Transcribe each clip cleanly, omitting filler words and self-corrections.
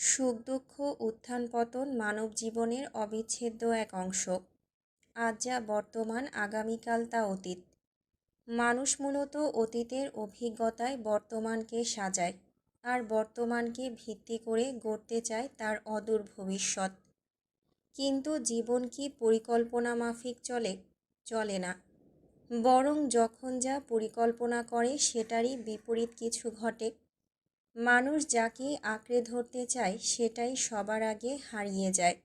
সুখ দুঃখ উত্থান পতন মানব জীবনের অবিচ্ছেদ্য এক অংশ। আজ যা বর্তমান, আগামীকাল তা অতীত। মানুষ মূলত অতীতের অভিজ্ঞতায় বর্তমানকে সাজায়, আর বর্তমানকে ভিত্তি করে গড়তে চায় তার অদূর ভবিষ্যৎ। কিন্তু জীবন কি পরিকল্পনা মাফিক চলে? চলে না। বরং যখন যা পরিকল্পনা করে সেটারই বিপরীত কিছু ঘটে। মানুষ যাকে আঁকড়ে ধরতে চায় সেটাই সবার আগে হারিয়ে যায়।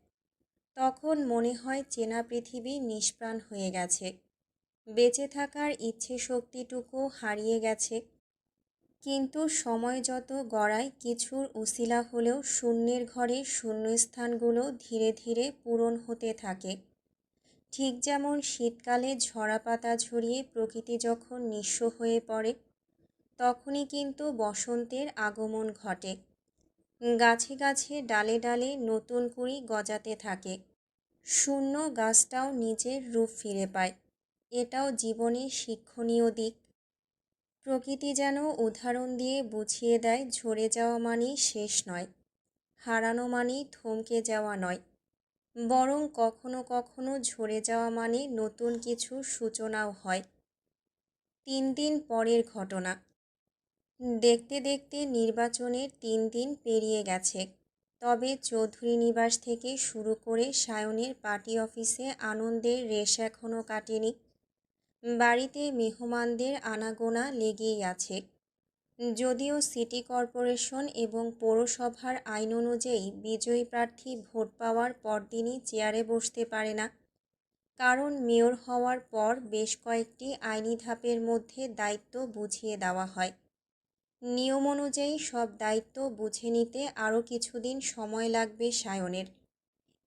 তখন মনে হয় চেনা পৃথিবী নিষ্প্রাণ হয়ে গেছে, বেঁচে থাকার ইচ্ছে শক্তিটুকু হারিয়ে গেছে। কিন্তু সময় যত গড়ায় কিছুর উছিলা হলেও শূন্যের ঘরে শূন্যস্থানগুলো ধীরে ধীরে পূরণ হতে থাকে। ঠিক যেমন শীতকালে ঝরা পাতা ঝরিয়ে প্রকৃতি যখন নিঃস্ব হয়ে পড়ে, তখনই কিন্তু বসন্তের আগমন ঘটে। গাছে গাছে ডালে ডালে নতুন কুঁড়ি গজাতে থাকে। শূন্য গাছটাও নিজের রূপ ফিরে পায়। এটাও জীবনের শিক্ষণীয় দিক। প্রকৃতি যেন উদাহরণ দিয়ে বুঝিয়ে দেয়, ঝরে যাওয়া মানেই শেষ নয়, হারানো মানেই থমকে যাওয়া নয়, বরং কখনো কখনো ঝরে যাওয়া মানে নতুন কিছু সূচনাও হয়। 3 দিন পরের ঘটনা। দেখতে দেখতে নির্বাচনের 3 দিন পেরিয়ে গেছে। তবে চৌধুরী নিবাস থেকে শুরু করে সায়নের পার্টি অফিসে আনন্দের রেশ এখনও কাটেনি। বাড়িতে মেহমানদের আনাগোনা লেগেই আছে। যদিও সিটি কর্পোরেশন এবং পৌরসভার আইন অনুযায়ী বিজয়ী প্রার্থী ভোট পাওয়ার পরদিনই চেয়ারে বসতে পারে না, কারণ মেয়র হওয়ার পর বেশ কয়েকটি আইনি ধাপের মধ্যে দায়িত্ব বুঝিয়ে দেওয়া হয়। নিয়ম অনুযায়ী সব দায়িত্ব বুঝে নিতে আরও কিছুদিন সময় লাগবে সায়নের।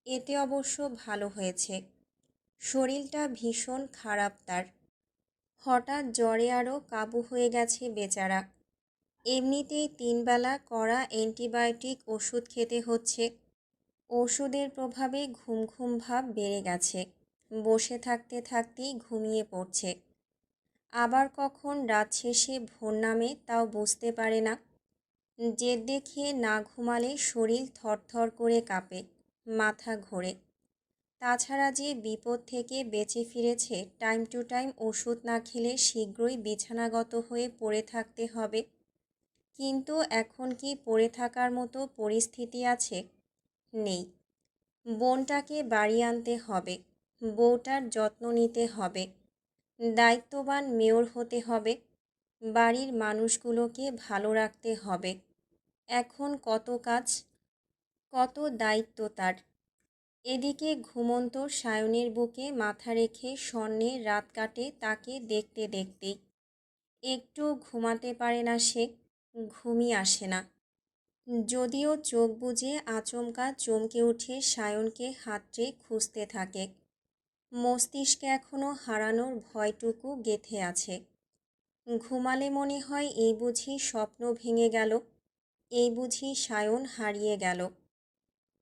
এতে অবশ্য ভালো হয়েছে। শরীরটা ভীষণ খারাপ তার। হঠাৎ জ্বরে আরও কাবু হয়ে গেছে বেচারা। এমনিতেই 3 বেলা কড়া অ্যান্টিবায়োটিক ওষুধ খেতে হচ্ছে। ওষুধের প্রভাবে ঘুম ঘুম ভাব বেড়ে গেছে। বসে থাকতে থাকতেই ঘুমিয়ে পড়ছে। আবার কখন রাত শেষে ভোর নামে তাও বুঝতে পারে না। জেদ দেখিয়ে না ঘুমালে শরীর থরথর করে কাঁপে, মাথা ঘোরে। তাছাড়া যে বিপদ থেকে বেঁচে ফিরেছে, টাইম টু টাইম ওষুধ না খেলে শীঘ্রই বিছানাগত হয়ে পড়ে থাকতে হবে। কিন্তু এখন কি পড়ে থাকার মতো পরিস্থিতি আছে? নেই। বোনটাকে বাড়ি আনতে হবে, বউটার যত্ন নিতে হবে, দায়িত্ববান মেয়র হতে হবে, বাড়ির মানুষগুলোকে ভালো রাখতে হবে। এখন কত কাজ, কত দায়িত্ব তার। এদিকে ঘুমন্ত সায়নের বুকে মাথা রেখে স্বর্ণের রাত কাটে তাকে দেখতে দেখতেই। একটু ঘুমাতে পারে না সে, ঘুমই আসে না। যদিও চোখ বুজে আচমকা চমকে উঠে সায়নকে হাতড়ে খুঁজতে থাকে। মস্তিষ্কে এখনও হারানোর ভয়টুকু গেঁথে আছে। ঘুমালে মনে হয় এই বুঝি স্বপ্ন ভেঙে গেল, এই বুঝি সায়ন হারিয়ে গেল।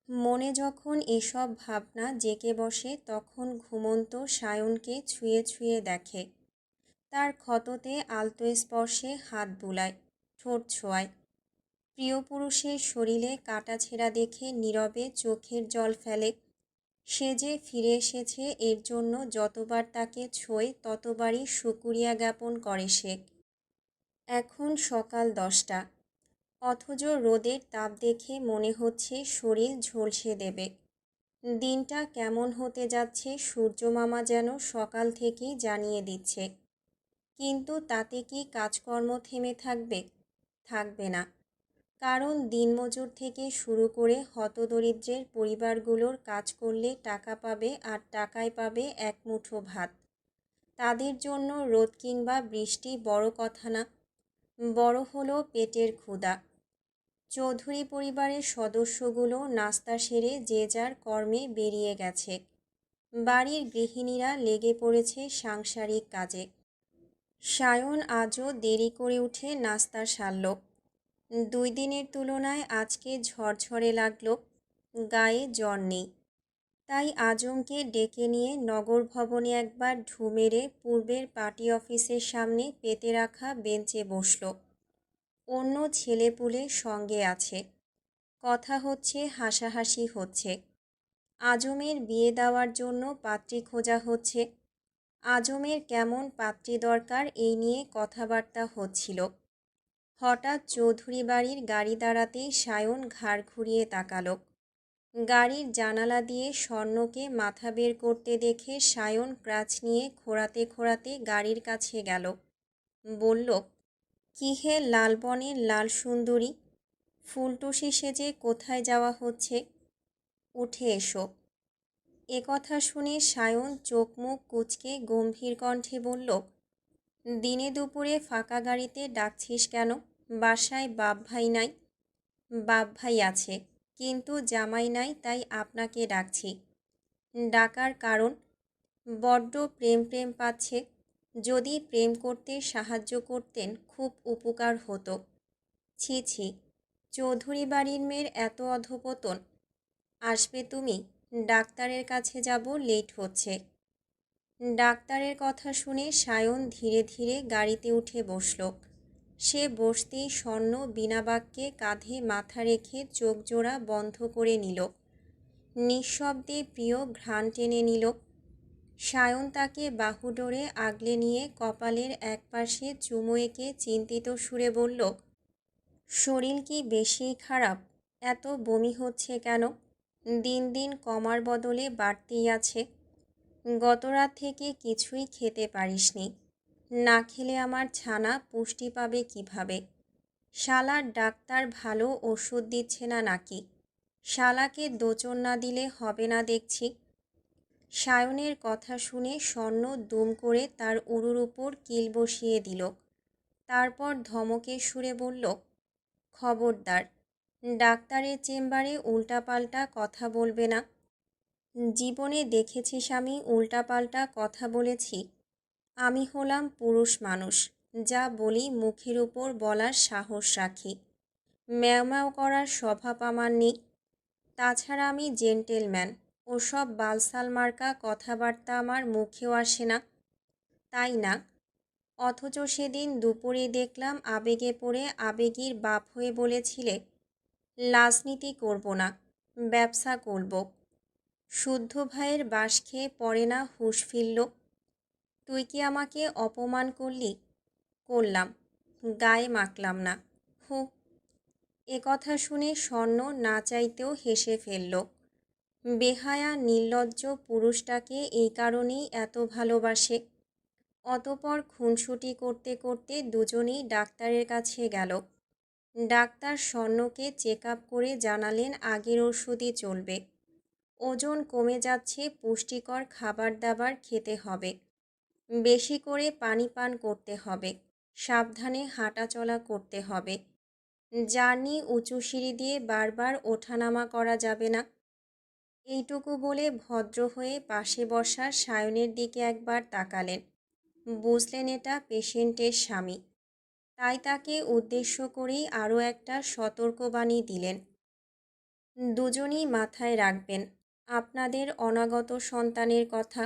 মনে যখন এসব ভাবনা জেঁকে বসে, তখন ঘুমন্ত সায়নকে ছুঁয়ে ছুঁয়ে দেখে। তার ক্ষততে আলতো স্পর্শে হাত বুলায়, ঠোঁট ছোঁয়ায়। প্রিয় পুরুষের শরীরে কাটাছেঁড়া দেখে নীরবে চোখের জল ফেলে। সে যে ফিরে এসেছে এর জন্য যতবার তাকে ছোঁয় ততবারই শুকরিয়া জ্ঞাপন করে সে। এখন সকাল 10টা, অথচ রোদের তাপ দেখে মনে হচ্ছে শরীর ঝলসে দেবে। দিনটা কেমন হতে যাচ্ছে সূর্যমামা যেন সকাল থেকেই জানিয়ে দিচ্ছে। কিন্তু তাতে কি কাজকর্ম থেমে থাকবে? থাকবে না। কারণ দিনমজুর থেকে শুরু করে হতদরিদ্রের পরিবারগুলোর কাজ করলে টাকা পাবে, আর টাকায় পাবে এক মুঠো ভাত। তাদের জন্য রোদ কিংবা বৃষ্টি বড় কথা না, বড় হলো পেটের ক্ষুধা। চৌধুরী পরিবারের সদস্যগুলো নাস্তা সেরে যে যার কর্মে বেরিয়ে গেছে। বাড়ির গৃহিণীরা লেগে পড়েছে সাংসারিক কাজে। সায়ন আজও দেরি করে উঠে নাস্তা সারল। 2 দিনের তুলনায় আজকে ঝরঝরে লাগলো। গায়ে জ্বর নেই, তাই আজমকে ডেকে নিয়ে নগর ভবনে একবার ঢু মেরে পূর্বের পার্টি অফিসের সামনে পেতে রাখা বেঞ্চে বসল। অন্য ছেলেপুলে সঙ্গে আছে। কথা হচ্ছে, হাসাহাসি হচ্ছে। আজমের বিয়ে দেওয়ার জন্য পাত্রী খোঁজা হচ্ছে। আজমের কেমন পাত্রী দরকার এই নিয়ে কথাবার্তা হচ্ছিল। হঠাৎ চৌধুরী বাড়ির গাড়ি দাঁড়াতেই সায়ন ঘাড় ঘুরিয়ে তাকালো। গাড়ির জানালা দিয়ে স্বর্ণকে মাথা বের করতে দেখে সায়ন ক্রাচ নিয়ে খোঁড়াতে খোঁড়াতে গাড়ির কাছে গেল। বলল, কি হে লাল বনের লাল সুন্দরী, ফুলটুসি সেজে কোথায় যাওয়া হচ্ছে? উঠে এসো। একথা শুনে সায়ন চোখ মুখ কুঁচকে গম্ভীর কণ্ঠে বলল, দিনে দুপুরে ফাঁকা গাড়িতে ডাকছিস কেন? বাসায় বাপ ভাই নাই? বাপ ভাই আছে, কিন্তু জামাই নাই, তাই আপনাকে ডাকছি। ডাকার কারণ? বড্ড প্রেম প্রেম পাচ্ছে। যদি প্রেম করতে সাহায্য করতেন খুব উপকার হতো। ছি ছি, চৌধুরী বাড়ির মেয়ের এত অধপতন। আসবে তুমি? ডাক্তারের কাছে যাব, লেট হচ্ছে। ডাক্তারের কথা শুনে সায়ন ধীরে ধীরে গাড়িতে উঠে বসল। সে বসতেই স্বর্ণ বিনা বাক্যে কাঁধে মাথা রেখে চোখ জোড়া বন্ধ করে নিল। নিঃশব্দে প্রিয় ঘ্রাণ টেনে নিল। সায়ন তাকে বাহুডোরে আগলে নিয়ে কপালের একপাশে চুমু এঁকে চিন্তিত সুরে বলল, শরীর কি বেশি খারাপ? এত বমি হচ্ছে কেন? দিন দিন কমার বদলে বাড়তেই আছে। গত রাত থেকে কিছুই খেতে পারিসনি। না খেলে আমার ছানা পুষ্টি পাবে কিভাবে? শালার ডাক্তার ভালো ওষুধ দিচ্ছে না নাকি? শালাকে দোচন না দিলে হবে না দেখছি। সায়নের কথা শুনে স্বর্ণ দুম করে তার উরুর উপর কিল বসিয়ে দিল। তারপর ধমকে সুরে বলল, খবরদার, ডাক্তারের চেম্বারে উল্টাপাল্টা কথা বলবে না। জীবনে দেখেছিস আমি উল্টাপাল্টা কথা বলেছি? আমি হলাম পুরুষ মানুষ, যা বলি মুখের উপর বলার সাহস রাখি। ম্যাও ম্যাও করার স্বভাব আমার নেই। তাছাড়া আমি জেন্টেলম্যান, ওসব বালসাল মার্কা কথাবার্তা আমার মুখেও আসে না। তাই না? অথচ সেদিন দুপুরে দেখলাম আবেগে পড়ে আবেগীর বাপ হয়ে বলেছিলে, রাজনীতি করব না, ব্যবসা করব। শুদ্ধ ভাইয়ের বাস খেয়ে পড়ে না হুঁশ ফিরল। তুই কি আমাকে অপমান করলি? করলাম, গায়ে মাখলাম না। হু। একথা শুনে স্বর্ণ না চাইতেও হেসে ফেলল। বেহায়া নির্লজ্জ পুরুষটাকে এই কারণেই এত ভালোবাসে। অতপর খুনসুটি করতে করতে দুজনেই ডাক্তারের কাছে গেল। ডাক্তার স্বর্ণকে চেক আপ করে জানালেন আগের ওষুধই চলবে। ওজন কমে যাচ্ছে, পুষ্টিকর খাবার দাবার খেতে হবে। বেশি করে পানি পান করতে হবে। সাবধানে হাঁটাচলা করতে হবে। জার্নি উঁচু সিঁড়ি দিয়ে বারবার ওঠানামা করা যাবে না। এইটুকু বলে ভদ্র হয়ে পাশে বসা সায়নের দিকে একবার তাকালেন। বুঝলেন এটা পেশেন্টের স্বামী। তাই তাকে উদ্দেশ্য করেই আরও একটা সতর্কবাণী দিলেন। দুজনই মাথায় রাখবেন আপনাদের অনাগত সন্তানের কথা।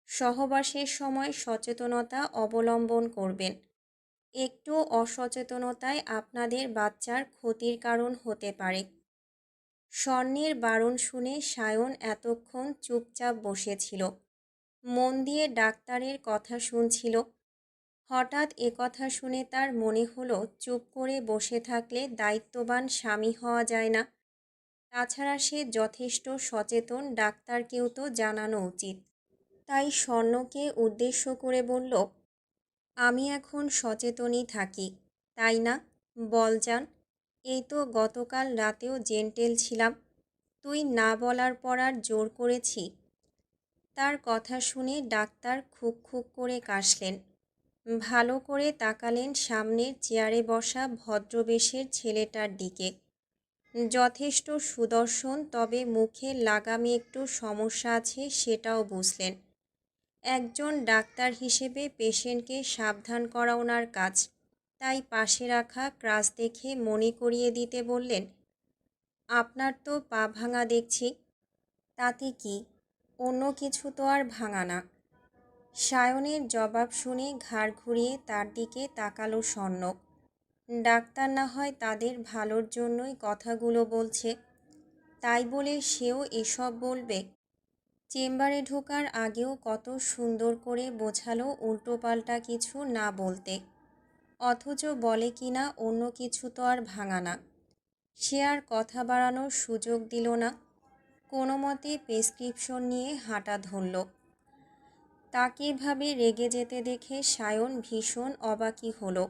সহবাসের সময় সচেতনতা অবলম্বন করবেন। একটু অসচেতনতায় আপনাদের বাচ্চার ক্ষতির কারণ হতে পারে। স্বর্ণের বারণ শুনে সায়ন এতক্ষণ চুপচাপ বসেছিল। মন দিয়ে ডাক্তারের কথা শুনছিল। হঠাৎ একথা শুনে তার মনে হলো চুপ করে বসে থাকলে দায়িত্ববান স্বামী হওয়া যায় না। তাছাড়া সে যথেষ্ট সচেতন, ডাক্তারকেও তো জানানো উচিত। তাই স্বর্ণকে উদ্দেশ্য করে বলল, আমি এখন সচেতনই থাকি, তাই না? বল জান। এই তো গতকাল রাতেও জেন্টেল ছিলাম, তুই না বলার পর আর জোর করেছি? তার কথা শুনে ডাক্তার খুক খুক করে কাশলেন। ভালো করে তাকালেন সামনের চেয়ারে বসা ভদ্রবেশের ছেলেটার দিকে। যথেষ্ট সুদর্শন, তবে মুখের লাগামে একটু সমস্যা আছে, সেটাও বুঝলেন। একজন ডাক্তার হিসেবে পেশেন্টকে সাবধান করা ওনার কাজ। তাই পাশে রাখা ক্রাচ দেখে মনে করিয়ে দিতে বললেন, আপনার তো পা ভাঙা দেখছি। তাতে কি, অন্য কিছু তো আর ভাঙা না। সায়নের জবাব শুনে ঘাড় ঘুরিয়ে তার দিকে তাকালো স্বর্ণ। ডাক্তার না হয় তাদের ভালোর জন্যই কথাগুলো বলছে, তাই বলে সেও এসব বলবে? চেম্বারে ঢোকার আগেও কত সুন্দর করে বোঝালো উল্টোপাল্টা কিছু না বলতে, অথচ বলে কিনা অন্য কিছু তো আর ভাঙা না। সে আর কথা বাড়ানোর সুযোগ দিল না, কোনো মতে প্রেসক্রিপশন নিয়ে হাঁটা ধরল। তাকে এভাবে রেগে যেতে দেখে সায়ন ভীষণ অবাকই হলো।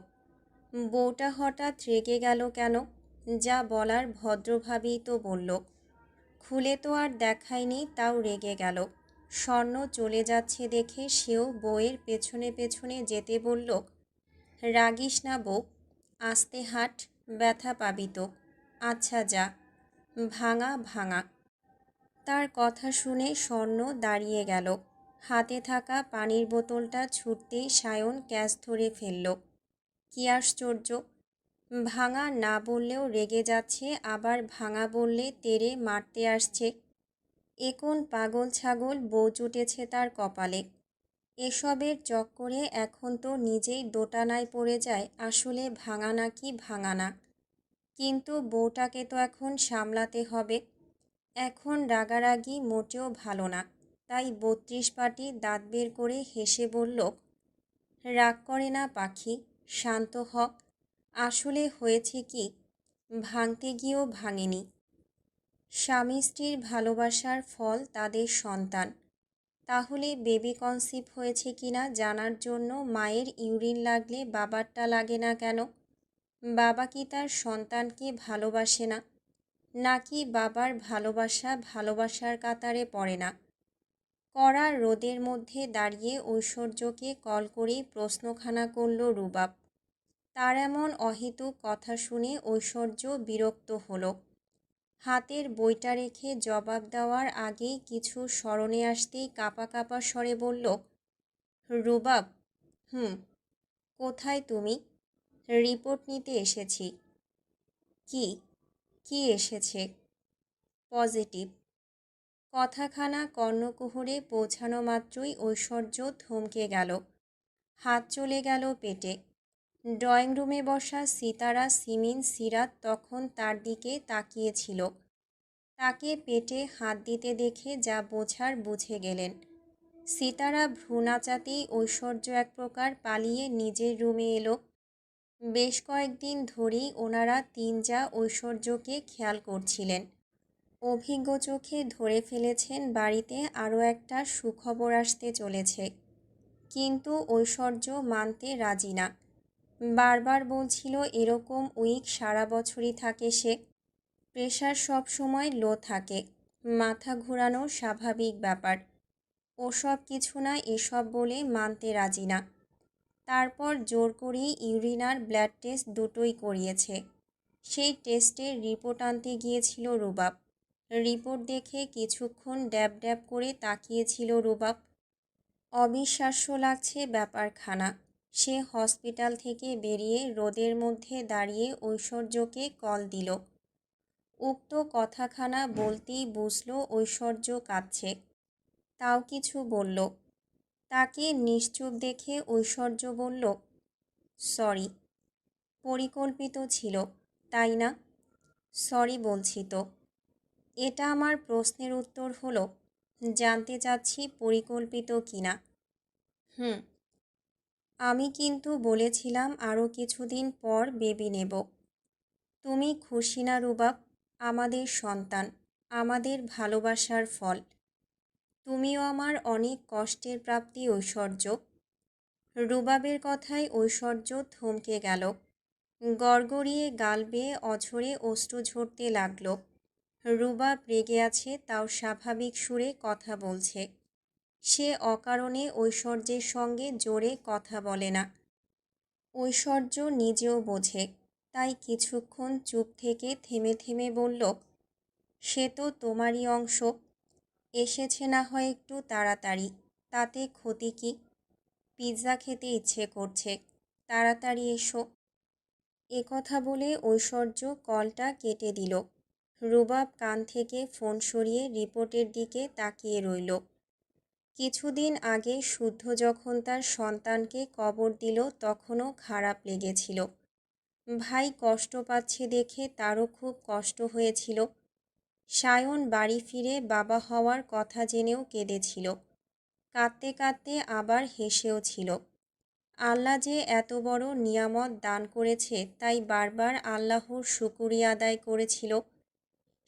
বউটা হঠাৎ রেগে গেল কেন? যা বলার ভদ্রভাবেই তো বলল। খুলে তো আর দেখায়নি, তাও রেগে গেল। স্বর্ণ চলে যাচ্ছে দেখে সেও বউয়ের পেছনে পেছনে যেতে বলল, রাগিস না বউ, আস্তে হাট, ব্যথা পাবি তো। আচ্ছা যা, ভাঙা ভাঙা। তার কথা শুনে স্বর্ণ দাঁড়িয়ে গেল। হাতে থাকা পানির বোতলটা ছুটতেই সায়ন ক্যাচ ধরে ফেলল। কি আশ্চর্য, ভাঙা না বললেও রেগে যাচ্ছে, আবার ভাঙা বললে তেড়ে মারতে আসছে। এ কোন পাগল ছাগল বউ জুটেছে তার কপালে। এসবের চক্করে এখন তো নিজেই দোটানায় পড়ে যায় আসলে ভাঙা নাকি ভাঙা না। কিন্তু বউটাকে তো এখন সামলাতে হবে। এখন রাগারাগি মোটেও ভালো না। তাই ৩২ পাটি দাঁত বের করে হেসে বলল, রাগ করে না পাখি, শান্ত হ। আসলে হয়েছে কি, ভাঙতে গিয়েও ভাঙেনি। স্বামী স্ত্রীর ভালোবাসার ফল তাদের সন্তান। তাহলে বেবি কনসিভ হয়েছে কিনা জানার জন্য মায়ের ইউরিন লাগলে বাবারটা লাগে না কেন? বাবা কি তার সন্তানকে ভালোবাসে না? নাকি বাবার ভালোবাসা ভালোবাসার কাতারে পড়ে না? কড়া রোদের মধ্যে দাঁড়িয়ে ঐশ্বর্যকে কল করেই প্রশ্নখানা করল রুবাব। তার এমন অহেতুক কথা শুনে ঐশ্বর্য বিরক্ত হলো। হাতের বইটা রেখে জবাব দেওয়ার আগেই কিছু স্মরণে আসতেই কাঁপা কাঁপা স্বরে বলল, রুবাব, কোথায় তুমি? রিপোর্ট নিতে এসেছি। কি? কি এসেছে? পজিটিভ। কথাখানা কর্ণকুহরে পৌঁছানো মাত্রই ঐশ্বর্য থমকে গেল। হাত চলে গেল পেটে। ড্রয়িং রুমে বসা সিতারা, সিমিন, সিরাত তখন তার দিকে তাকিয়েছিল। তাকে পেটে হাত দিতে দেখে যা বোঝার বুঝে গেলেন। সিতারা ভ্রু নাচাতেই ঐশ্বর্য এক প্রকার পালিয়ে নিজের রুমে এলো। বেশ কয়েকদিন ধরেই ওনারা তিন যা ঐশ্বর্যকে খেয়াল করছিলেন। অভিজ্ঞ চোখে ধরে ফেলেছেন বাড়িতে আরও একটা সুখবর আসতে চলেছে। কিন্তু ঐশ্বর্য মানতে রাজি না। বারবার বলছিল এরকম উইক সারা বছরই থাকে সে। প্রেশার সব সময় লো থাকে, মাথা ঘোরানো স্বাভাবিক ব্যাপার। ওসব কিছু না এসব বলে মানতে রাজি না। তারপর জোর করেই ইউরিন আর ব্লাড টেস্ট দুটোই করিয়েছে। সেই টেস্টের রিপোর্ট আনতে গিয়েছিল রুবাব। রিপোর্ট দেখে কিছুক্ষণ ড্যাব ড্যাব করে তাকিয়েছিল রুবাব। অবিশ্বাস্য লাগছে ব্যাপারখানা। সে হসপিটাল থেকে বেরিয়ে রোদের মধ্যে দাঁড়িয়ে ঐশ্বর্যকে কল দিল। উক্ত কথাখানা বলতেই বুঝল ঐশ্বর্য কাঁদছে। তাও কিছু বলল। তাকে নিশ্চুপ দেখে ঐশ্বর্য বলল, সরি, পরিকল্পিত ছিল, তাই না? সরি বলছি তো। এটা আমার প্রশ্নের উত্তর হলো? জানতে চাচ্ছি পরিকল্পিত কিনা। আমি কিন্তু বলেছিলাম আরও কিছুদিন পর বেবি নেব। তুমি খুশি না রুবাব? আমাদের সন্তান, আমাদের ভালোবাসার ফল। তুমিও আমার অনেক কষ্টের প্রাপ্তি ঐশ্বর্য। রুবাবের কথায় ঐশ্বর্য থমকে গেল। গড়গড়িয়ে গাল বেয়ে অঝরে অশ্রু ঝরতে লাগল। রুবাব রেগে আছে, তাও স্বাভাবিক সুরে কথা বলছে। সে অকারণে ঐশ্বর্যের সঙ্গে জোরে কথা বলে না। ঐশ্বর্য নিজেও বোঝে, তাই কিছুক্ষণ চুপ থেকে থেমে থেমে বলল, সে তো তোমারই অংশ। এসেছে না হয় একটু তাড়াতাড়ি, তাতে ক্ষতি কি? পিৎজা খেতে ইচ্ছে করছে, তাড়াতাড়ি এসো। কথা বলে ঐশ্বর্য কলটা কেটে দিল। রুবাব কান থেকে ফোন সরিয়ে রিপোর্টের দিকে তাকিয়ে রইল। কিছুদিন আগে শুদ্ধ যখন তার সন্তানকে কবর দিল তখনও খারাপ লেগেছিল। ভাই কষ্ট পাচ্ছে দেখে তারও খুব কষ্ট হয়েছিল। সায়ন বাড়ি ফিরে বাবা হওয়ার কথা জেনেও কেঁদেছিল। কাঁদতে কাঁদতে আবার হেসেও ছিল। আল্লাহ যে এত বড় নিয়ামত দান করেছে তাই বারবার আল্লাহর শুকরিয়া আদায় করেছিল।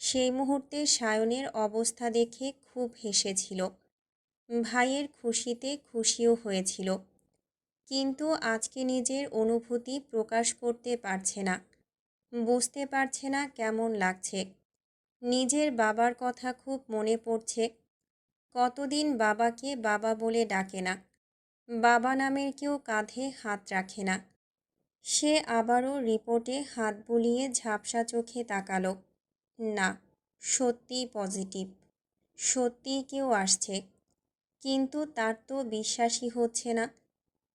সেই মুহূর্তে সায়নের অবস্থা দেখে খুব হেসেছিল। ভাইয়ের খুশিতে খুশিও হয়েছিল, কিন্তু আজকে নিজের অনুভূতি প্রকাশ করতে পারছে না। বুঝতে পারছে না কেমন লাগছে। নিজের বাবার কথা খুব মনে পড়ছে। কতদিন বাবাকে বাবা বলে ডাকে না, বাবা নামের কেউ কাঁধে হাত রাখে না। সে আবারও রিপোর্টে হাত বুলিয়ে ঝাপসা চোখে তাকালো। না, সত্যিই পজিটিভ, সত্যিই কেউ আসছে। কিন্তু তার তো বিশ্বাসই হচ্ছে না।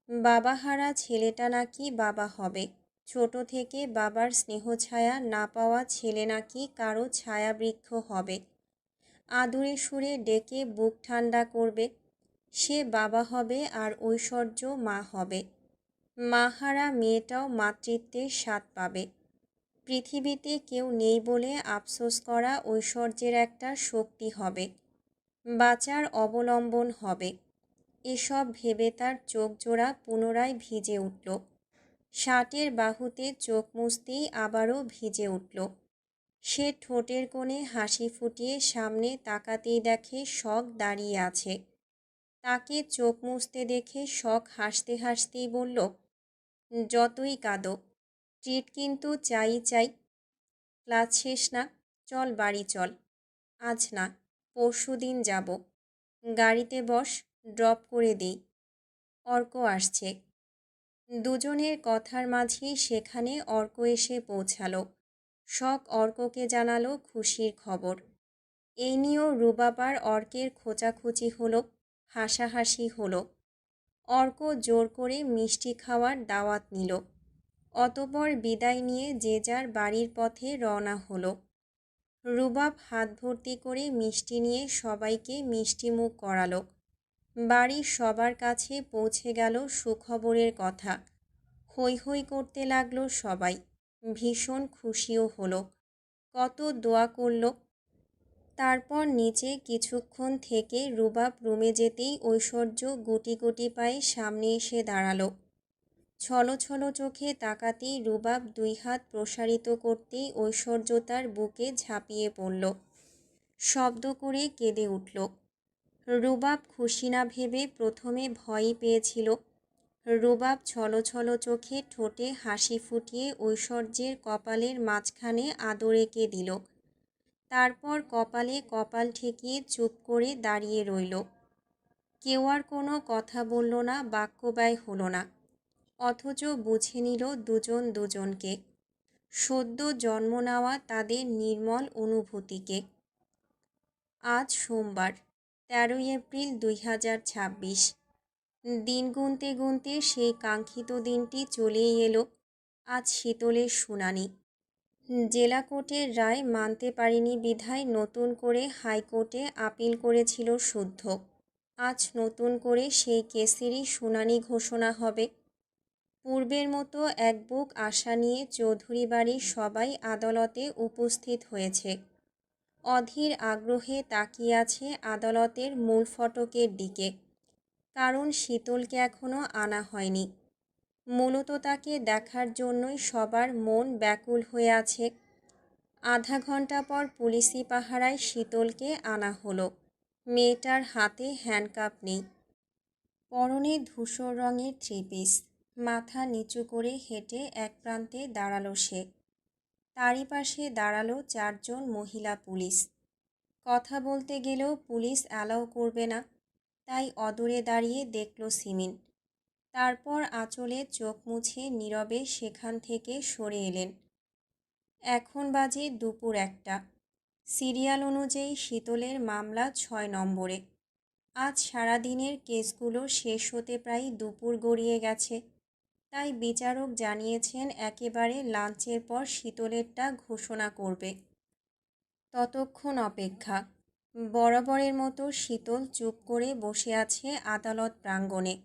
বাবাহারা ছেলেটা নাকি বাবা হবে। ছোট থেকে বাবার স্নেহছায়া না পাওয়া ছেলে নাকি কারো ছায়াবৃক্ষ হবে। আদুরে সুরে ডেকে বুক ঠান্ডা করবে। সে বাবা হবে আর ঐশ্বর্য মা হবে। মাহারা মেয়েটাও মাতৃত্বের স্বাদ পাবে। পৃথিবীতে কেউ নেই বলে আফসোস করা ঐশ্বর্যের একটা শক্তি হবে, বাঁচার অবলম্বন হবে। এসব ভেবে তার চোখজোড়া পুনরায় ভিজে উঠল। শার্টের বাহুতে চোখ মুছতেই আবারও ভিজে উঠল। সে ঠোঁটের কোণে হাসি ফুটিয়ে সামনে তাকাতেই দেখে শখ দাঁড়িয়ে আছে। তাকে চোখ মুছতে দেখে শখ হাসতে হাসতেই বলল, যতই কাঁদো, ট্রিট কিন্তু চাই চাই। ক্লাস শেষ না, চল বাড়ি চল। আজ না, পরশু দিন যাব। গাড়িতে বস, ড্রপ করে দিই। অর্ক আসছে। দুজনের কথার মাঝেই সেখানে অর্ক এসে পৌঁছালো। শখ অর্ককে জানালো খুশির খবর। এই নিয়েও রুবাব আর অর্কের খোঁচাখুচি হলো, হাসাহাসি হলো। অর্ক জোর করে মিষ্টি খাওয়ার দাওয়াত নিল। অতঃপর বিদায় নিয়ে যে যার বাড়ির পথে রওনা হলো। রুবাব হাত ভর্তি করে মিষ্টি নিয়ে সবাইকে মিষ্টিমুখ করালো। বাড়ির সবার কাছে পৌঁছে গেল সুখবরের কথা। হৈ হৈ করতে লাগলো সবাই। ভীষণ খুশিও হলো। কত দোয়া করল। তারপর নিচে কিছুক্ষণ থেকে রুবাব রুমে যেতেই ঐশ্বর্য গুটি গুটি পায়ে সামনে এসে দাঁড়ালো। ছলো ছলো চোখে তাকাতেই রুবাব দুই হাত প্রসারিত করতেই ঐশ্বর্য তার বুকে ঝাঁপিয়ে পড়ল। শব্দ করে কেঁদে উঠল। রুবাব খুশি না ভেবে প্রথমে ভয়ই পেয়েছিল। রুবাব ছলো ছলো চোখে ঠোঁটে হাসি ফুটিয়ে ঐশ্বর্যের কপালের মাঝখানে আদর এঁকে দিল। তারপর কপালে কপাল ঠেকিয়ে চুপ করে দাঁড়িয়ে রইল। কেউ আর কোনো কথা বলল না, বাক্য ব্যয় হলো না। অথচ বুঝে নিল দুজন দুজনকে, সদ্য জন্ম নেওয়া তাদের নির্মল অনুভূতিকে। আজ সোমবার, 13 এপ্রিল 2026। দিন গুনতে গুনতে সেই কাঙ্ক্ষিত দিনটি চলেই এলো। আজ শীতলের শুনানি। জেলা কোর্টের রায় মানতে পারেনি বিধায় নতুন করে হাইকোর্টে আপিল করেছিল শুদ্ধ। আজ নতুন করে সেই কেসেরই শুনানি ঘোষণা হবে। পূর্বের মতো এক বুক আশা নিয়ে চৌধুরী বাড়ির সবাই আদালতে উপস্থিত হয়েছে। অধীর আগ্রহে তাকিয়ে আছে আদালতের মূল ফটকের দিকে। কারণ শীতলকে এখনও আনা হয়নি। মূলত তাকে দেখার জন্যই সবার মন ব্যাকুল হয়ে আছে। আধা ঘন্টা পর পুলিশি পাহারায় শীতলকে আনা হলো। মেয়েটার হাতে হ্যান্ডকাপ নেই। পরনে ধূসর রঙের থ্রি-পিস। মাথা নিচু করে হেঁটে এক প্রান্তে দাঁড়ালো সে। তারই পাশে দাঁড়ালো 4 জন মহিলা পুলিশ। কথা বলতে গেলেও পুলিশ অ্যালাউ করবে না, তাই অদূরে দাঁড়িয়ে দেখল সিমিন। তারপর আঁচলে চোখ মুছে নীরবে সেখান থেকে সরে এলেন। এখন বাজে দুপুর 1টা। সিরিয়াল অনুযায়ী শীতলের মামলা 6 নম্বরে। আজ সারাদিনের কেসগুলো শেষ হতে প্রায় দুপুর গড়িয়ে গেছে। তাই বিচারক জানিয়েছেন একেবারে লাঞ্চের পর শীতলেরটা ঘোষণা করবে। ততক্ষণ অপেক্ষা। বরাবরের মতো শীতল চুপ করে বসে আছে আদালত প্রাঙ্গণে।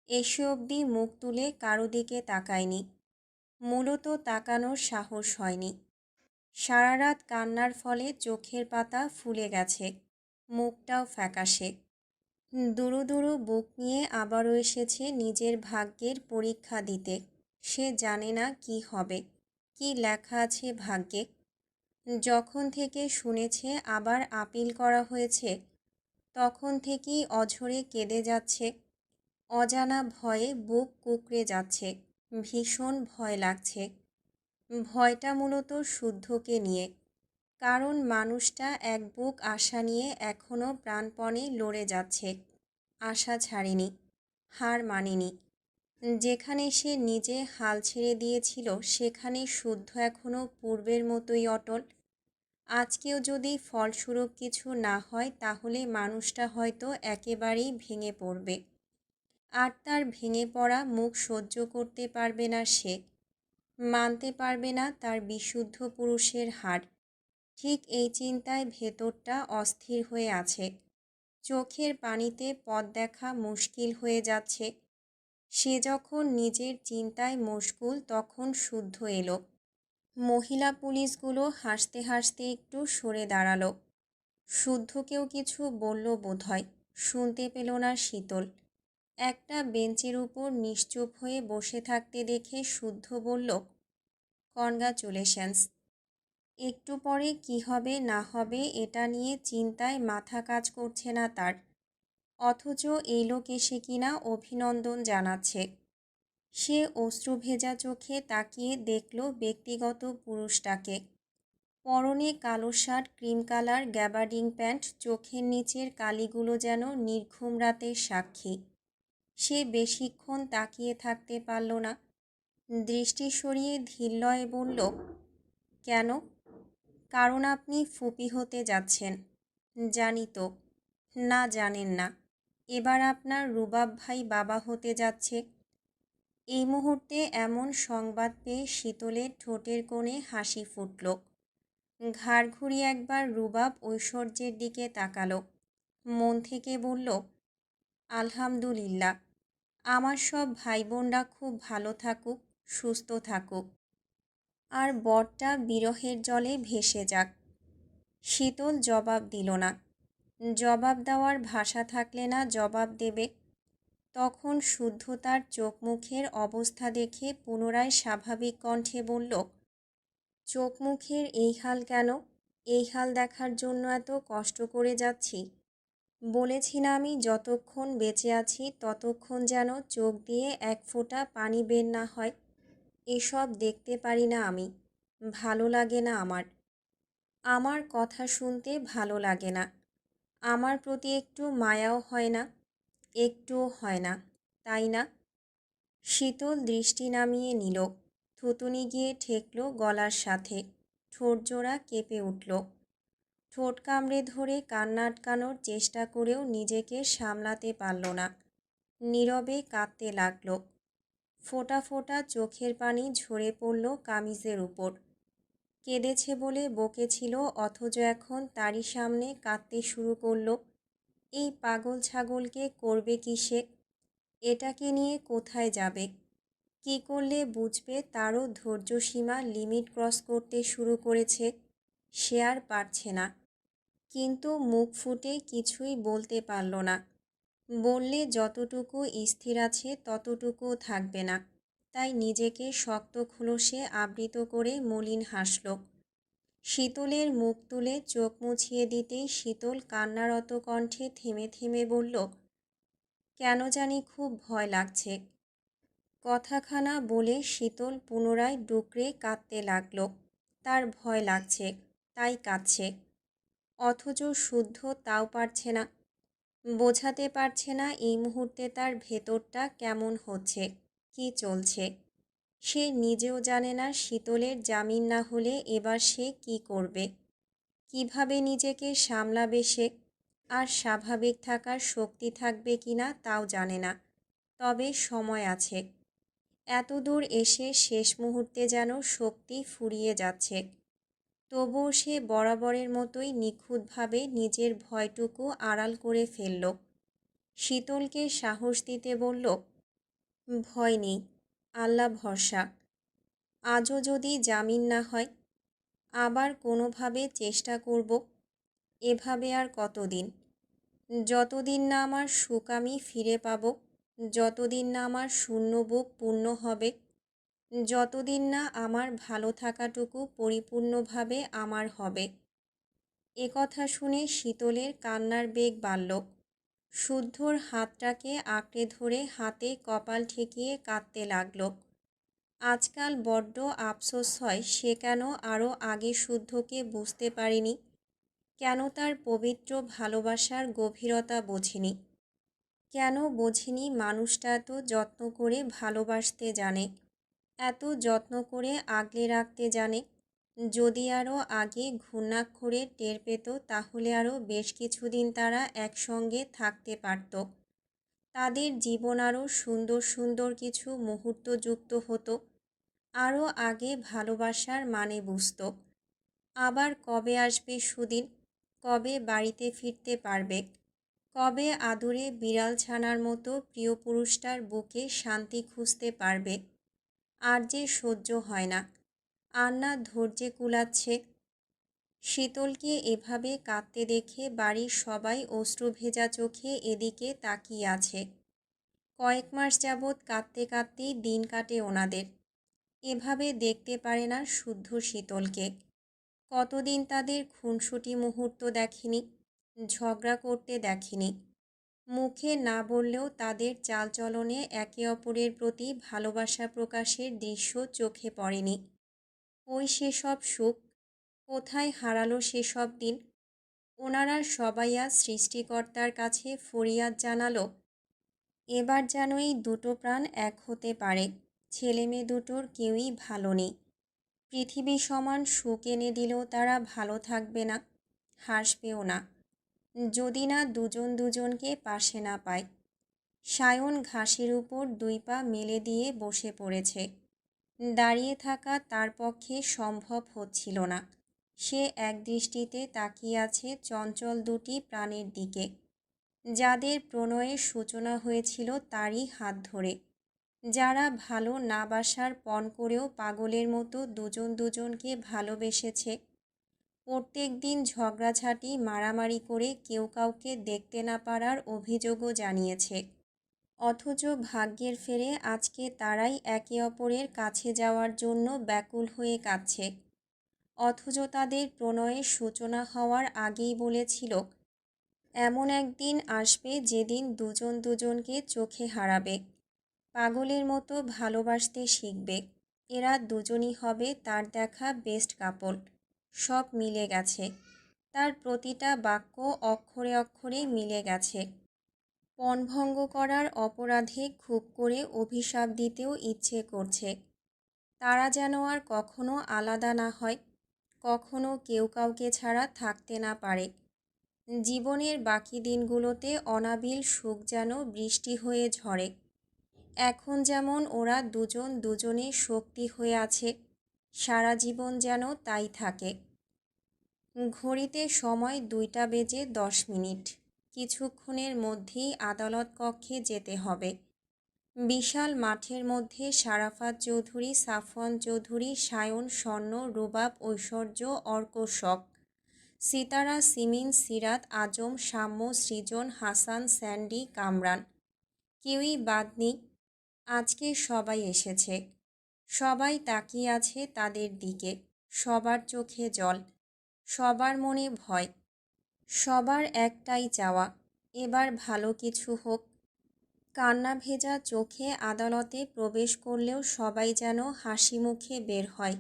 এসে অবধি মুখ তুলে কারো দিকে তাকায়নি। মূলত তাকানোর সাহস হয়নি। সারা রাত কান্নার ফলে চোখের পাতা ফুলে গেছে, মুখটাও ফ্যাকাশে। দুরু দুরু বুক নিয়ে আবারও এসেছে নিজের ভাগ্যের পরীক্ষা দিতে। সে জানে না কি হবে, কি লেখা আছে ভাগ্যে। যখন থেকে শুনেছে আবার আপিল করা হয়েছে, তখন থেকেই অঝরে কেঁদে যাচ্ছে। অজানা ভয়ে বুক কুঁকড়ে যাচ্ছে, ভীষণ ভয় লাগছে। ভয়টা মূলত শুদ্ধকে নিয়ে, কারণ মানুষটা এক বুক আশা নিয়ে এখনও প্রাণপণে লড়ে যাচ্ছে। আশা ছাড়েনি, হার মানেনি। যেখানে সে নিজে হাল ছেড়ে দিয়েছিল সেখানে শুদ্ধ এখনও পূর্বের মতোই অটল। আজকেও যদি ফলস্বরূপ কিছু না হয় তাহলে মানুষটা হয়তো একেবারেই ভেঙে পড়বে। আর তার ভেঙে পড়া মুখ সহ্য করতে পারবে না সে, মানতে পারবে না তার বিশুদ্ধ পুরুষের হার। ঠিক এই চিন্তায় ভেতরটা অস্থির হয়ে আছে। চোখের পানিতে পথ দেখা মুশকিল হয়ে যাচ্ছে। সে যখন নিজের চিন্তায় মশগুল তখন শুদ্ধ এলো। মহিলা পুলিশগুলো হাসতে হাসতে একটু সরে দাঁড়ালো। শুদ্ধকেও কিছু বলল বোধহয়, শুনতে পেল না শীতল। একটা বেঞ্চের উপর নিশ্চুপ হয়ে বসে থাকতে দেখে শুদ্ধ বলল, কনগ্রাচুলেশনস। একটু পরে কি হবে না হবে এটা নিয়ে চিন্তায় মাথা কাজ করছে না তার। অথচ এই লোক এসে কিনা অভিনন্দন জানাচ্ছে। সে অশ্রুভেজা চোখে তাকিয়ে দেখল ব্যক্তিগত পুরুষটাকে। পরনে কালো shirt, cream colour gabardine pant, চোখের নিচের কালিগুলো যেন নির্ঘুম রাতের সাক্ষী। সে বেশিক্ষণ তাকিয়ে থাকতে পারল না। দৃষ্টি সরিয়ে ধীরলয়ে বলল, কেন? কারণ আপনি ফুপি হতে যাচ্ছেন। জানি তো। না, জানেন না। এবার আপনার রুবাব ভাই বাবা হতে যাচ্ছে। এই মুহূর্তে এমন সংবাদ পেয়ে শীতলের ঠোঁটের কোণে হাসি ফুটল। ঘাড় ঘুরিয়ে একবার রুবাব ঐশ্বর্যের দিকে তাকালো। মন থেকে বলল, আলহামদুলিল্লাহ। আমার সব ভাই বোনরা খুব ভালো থাকুক, সুস্থ থাকুক। আর বরটা বিরহের জলে ভেসে যাক। শীতল জবাব দিল না। জবাব দেওয়ার ভাষা থাকলে না জবাব দেবে। তখন শুদ্ধ তার চোখ মুখের অবস্থা দেখে পুনরায় স্বাভাবিক কণ্ঠে বলল, চোখ মুখের এই হাল কেন? এই হাল দেখার জন্য এত কষ্ট করে যাচ্ছি। বলেছি না আমি যতক্ষণ বেঁচে আছি ততক্ষণ যেন চোখ দিয়ে এক ফোঁটা পানি বের না হয়। এসব দেখতে পারি না আমি। ভালো লাগে না আমার। আমার কথা শুনতে ভালো লাগে না। আমার প্রতি একটু মায়াও হয় না? একটুও হয় না, তাই না? শীতল দৃষ্টি নামিয়ে নিল। থুতুনি গিয়ে ঠেকল গলার সাথে। ঠোঁটজোড়া কেঁপে উঠল। ঠোঁট কামড়ে ধরে কান্না আটকানোর চেষ্টা করেও নিজেকে সামলাতে পারল না। নীরবে কাঁদতে লাগল। ফোঁটা ফোঁটা চোখের পানি ঝরে পড়ল কামিজের উপর। কেঁদেছে বলে বকেছিল, অথচ এখন তারই সামনে কাঁদতে শুরু করল। এই পাগল ছাগলকে করবে কি সে? এটাকে নিয়ে কোথায় যাবে? কি করলে বুঝবে তারও ধৈর্যসীমা লিমিট ক্রস করতে শুরু করেছে? সে আর পারছে না। কিন্তু মুখ ফুটে কিছুই বলতে পারল না। বললে যতটুকু স্থির আছে ততটুকুও থাকবে না। তাই নিজেকে শক্ত খোলসে আবৃত করে মলিন হাসল। শীতলের মুখ তুলে চোখ মুছিয়ে দিতেই শীতল কান্নারত কণ্ঠে থেমে থেমে বলল, কেন জানি খুব ভয় লাগছে। কথাখানা বলে শীতল পুনরায় ডুকরে কাঁদতে লাগল। তার ভয় লাগছে, তাই কাঁদছে। অথচ শুদ্ধ তাও পারছে না। বোঝাতে পারছে না এই মুহূর্তে তার ভেতরটা কেমন হচ্ছে, কি চলছে। সে নিজেও জানে না শীতলের জামিন না হলে এবার সে কি করবে, কিভাবে নিজেকে সামলাবে সে। আর স্বাভাবিক থাকার শক্তি থাকবে কিনা তাও জানে না। তবে সময় আছে। এতদূর এসে শেষ মুহূর্তে যেন শক্তি ফুরিয়ে যাচ্ছে। তবুও সে বরাবরের মতোই নিখুঁতভাবে নিজের ভয়টুকু আড়াল করে ফেলল। শীতলকে সাহস দিতে বলল, ভয় নেই, আল্লাহ ভরসা। আজও যদি জামিন না হয়, আবার কোনোভাবে চেষ্টা করব। এভাবে আর কতদিন? যতদিন না আমার সুখ আমি ফিরে পাব, যতদিন না আমার শূন্য বুক পূর্ণ হবে, যতদিন না আমার ভালো থাকাটুকু পরিপূর্ণভাবে আমার হবে। এ কথা শুনে শীতলের কান্নার বেগ বাড়ল। শুদ্ধর হাতটাকে আঁকড়ে ধরে হাতে কপাল ঠেকিয়ে কাঁদতে লাগল। আজকাল বড্ড আফসোস হয় সে কেন আরও আগে শুদ্ধকে বুঝতে পারেনি, কেন তার পবিত্র ভালোবাসার গভীরতা বোঝেনি, কেন বোঝেনি মানুষটা এত যত্ন করে ভালোবাসতে জানে, এত যত্ন করে আগলে রাখতে জানে। যদি আরও আগে ঘূর্ণাক্ষরে টের পেত তাহলে আরও বেশ কিছুদিন তারা একসঙ্গে থাকতে পারত। তাদের জীবন আরও সুন্দর সুন্দর কিছু মুহূর্ত যুক্ত হতো। আরও আগে ভালোবাসার মানে বুঝত। আবার কবে আসবে সুদিন, কবে বাড়িতে ফিরতে পারবে, কবে আদুরে বিড়াল ছানার মতো প্রিয় পুরুষটার বুকে শান্তি খুঁজতে পারবে। আর যে সহ্য হয় না, আর না ধৈর্যে কুলাচ্ছে। শীতলকে এভাবে কাঁদতে দেখে বাড়ির সবাই অশ্রুভেজা চোখে এদিকে তাকিয়ে আছে। কয়েক মাস যাবৎ কাঁদতে কাঁদতেই দিন কাটে ওনাদের। এভাবে দেখতে পারে না শুদ্ধ শীতলকে। কতদিন তাদের খুনসুটি মুহূর্ত দেখেনি, ঝগড়া করতে দেখেনি। মুখে না বললেও তাদের চালচলনে একে অপরের প্রতি ভালোবাসা প্রকাশের দৃশ্য চোখে পড়েনি। ওই সেসব সুখ কোথায় হারালো সেসব দিন? ওনারা সবাই আজ সৃষ্টিকর্তার কাছে ফরিয়াদ জানালো, এবার যেন এই দুটো প্রাণ এক হতে পারে। ছেলে মেয়ে দুটোর কেউই ভালো নেই। পৃথিবী সমান সুখ এনে দিলেও তারা ভালো থাকবে না, হাসবেও না, যদি না দুজন দুজনকে পাশে না পায়। সায়ন ঘাসের উপর দুই পা মেলে দিয়ে বসে পড়েছে। দাঁড়িয়ে থাকা তার পক্ষে সম্ভব হচ্ছিল না। সে একদৃষ্টিতে তাকিয়ে আছে চঞ্চল দুটি প্রাণের দিকে, যাদের প্রণয়ের সূচনা হয়েছিল তারই হাত ধরে, যারা ভালো না বাসার পণ করেও পাগলের মতো দুজন দুজনকে ভালোবেসেছে। প্রত্যেক দিন ঝগড়াঝাঁটি মারামারি করে কেউ কাউকে দেখতে না পারার অভিযোগও জানিয়েছে। অথচ ভাগ্যের ফেরে আজকে তারাই একে অপরের কাছে যাওয়ার জন্য ব্যাকুল হয়ে কাঁদছে। অথচ তাদের প্রণয়ের সূচনা হওয়ার আগেই বলেছিল, এমন একদিন আসবে যেদিন দুজন দুজনকে চোখে হারাবে, পাগলের মতো ভালোবাসতে শিখবে। এরা দুজনই হবে তার দেখা বেস্ট কাপল। সব মিলে গেছে, তার প্রতিটা বাক্য অক্ষরে অক্ষরে মিলে গেছে। পণভঙ্গ করার অপরাধে খুব করে অভিশাপ দিতেও ইচ্ছে করছে। তারা যেন আর কখনো আলাদা না হয়, কখনো কেউ কাউকে ছাড়া থাকতে না পারে। জীবনের বাকি দিনগুলোতে অনাবিল সুখ যেন বৃষ্টি হয়ে ঝরে। এখন যেমন ওরা দুজন দুজনের শক্তি হয়ে আছে, সারা জীবন যেন তাই থাকে। ঘড়িতে সময় 2টা বেজে 10 মিনিট। কিছুক্ষণের মধ্যেই আদালত কক্ষে যেতে হবে। বিশাল মাঠের মধ্যে সারাফাত চৌধুরী, সাফওয়ান চৌধুরী, সায়ন, স্বর্ণ, রুবাব, ঐশ্বর্য, অর্ক, শখ, সিতারা, সিমিন, সিরাত, আজম, সাম্য, সৃজন, হাসান, স্যান্ডি, কামরান, কেউই বাদ নেই। আজকে সবাই এসেছে। সবাই তাকিয়ে আছে তাদের দিকে। সবার চোখে জল, সবার মনে ভয়, সবার একটাই চাওয়া, এবার ভালো কিছু হোক। কান্না ভেজা চোখে আদালতে প্রবেশ করলেও সবাই যেন হাসি মুখে বের হয়।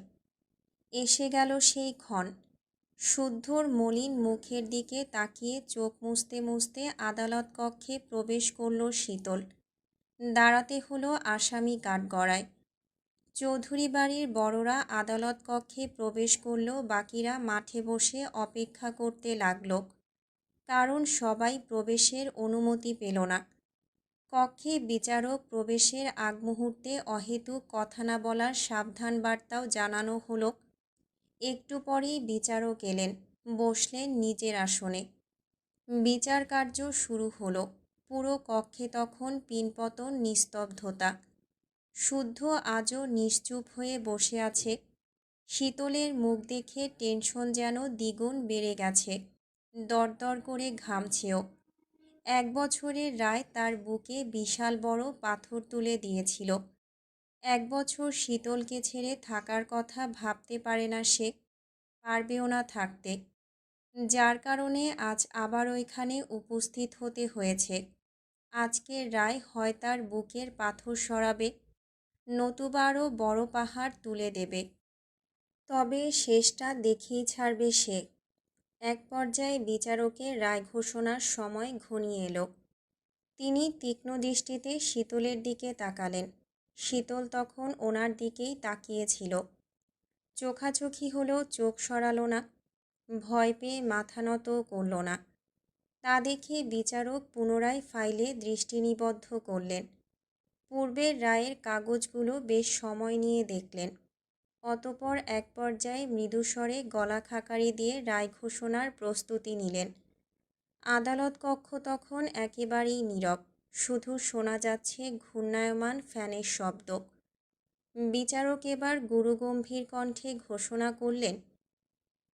এসে গেল সেই ক্ষণ। শুদ্ধর মলিন মুখের দিকে তাকিয়ে চোখ মুছতে মুছতে আদালত কক্ষে প্রবেশ করল শীতল। দাঁড়াতে হলো আসামি কাঠগড়ায়। চৌধুরী বাড়ির বড়রা আদালত কক্ষে প্রবেশ করলেও বাকিরা মাঠে বসে অপেক্ষা করতে লাগল, কারণ সবাই প্রবেশের অনুমতি পেল না। কক্ষে বিচারক প্রবেশের আগ মুহূর্তে অহেতুক কথা না বলার সাবধান বার্তাও জানানো হলো। একটু পরেই বিচারক এলেন, বসলেন নিজের আসনে। বিচার কার্য শুরু হলো। পুরো কক্ষে তখন পিনপতন নিস্তব্ধতা। শুদ্ধ আজও নিশ্চুপ হয়ে বসে আছে। শীতলের মুখ দেখে টেনশন যেন দ্বিগুণ বেড়ে গেছে। দরদর করে ঘামছেও। 1 বছরের রায় তার বুকে বিশাল বড় পাথর তুলে দিয়েছিল। 1 বছর শীতলকে ছেড়ে থাকার কথা ভাবতে পারে না সে, পারবেও না থাকতে। যার কারণে আজ আবার ওইখানে উপস্থিত হতে হয়েছে। আজকের রায় হয় তার বুকের পাথর সরাবে, নতুবা আরও বড় পাহাড় তুলে দেবে। তবে শেষটা দেখেই ছাড়বে সে। এক পর্যায়ে বিচারকের রায় ঘোষণার সময় ঘনিয়ে এলো। তিনি তীক্ষ্ণ দৃষ্টিতে শীতলের দিকে তাকালেন। শীতল তখন ওনার দিকেই তাকিয়েছিল। চোখাচোখি হলেও চোখ সরালো না, ভয় পেয়ে মাথা নত করল না। তা দেখে বিচারক পুনরায় ফাইলে দৃষ্টি নিবদ্ধ করলেন। পূর্বের রায়ের কাগজগুলো বেশ সময় নিয়ে দেখলেন। অতঃপর এক পর্যায়ে মৃদুস্বরে গলা খাকারি দিয়ে রায় ঘোষণার প্রস্তুতি নিলেন। আদালত কক্ষ তখন একেবারেই নীরব, শুধু শোনা যাচ্ছে ঘূর্ণায়মান ফ্যানের শব্দ। বিচারক এবার গুরুগম্ভীর কণ্ঠে ঘোষণা করলেন,